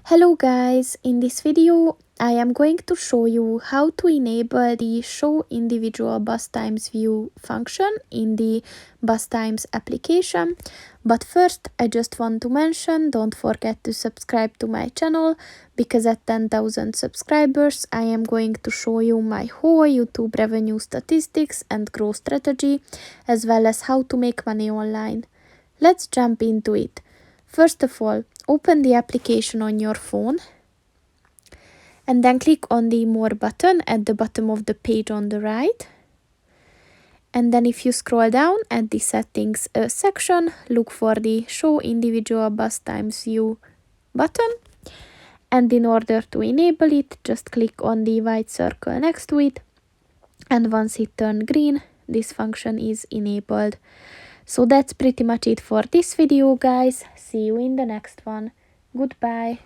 Hello guys, in this video I am going to show you how to enable the show individual bus times view function in the bus times application. But first I just want to mention, don't forget to subscribe to my channel, because at 10,000 subscribers I am going to show you my whole YouTube revenue statistics and growth strategy, as well as how to make money online. Let's jump into it. First of all, open the application on your phone and then click on the More button at the bottom of the page on the right. And then if you scroll down at the Settings section, look for the Show Individual Bus Times View button. And in order to enable it, just click on the white circle next to it. And once it turns green, this function is enabled. So that's pretty much it for this video, guys. See you in the next one. Goodbye.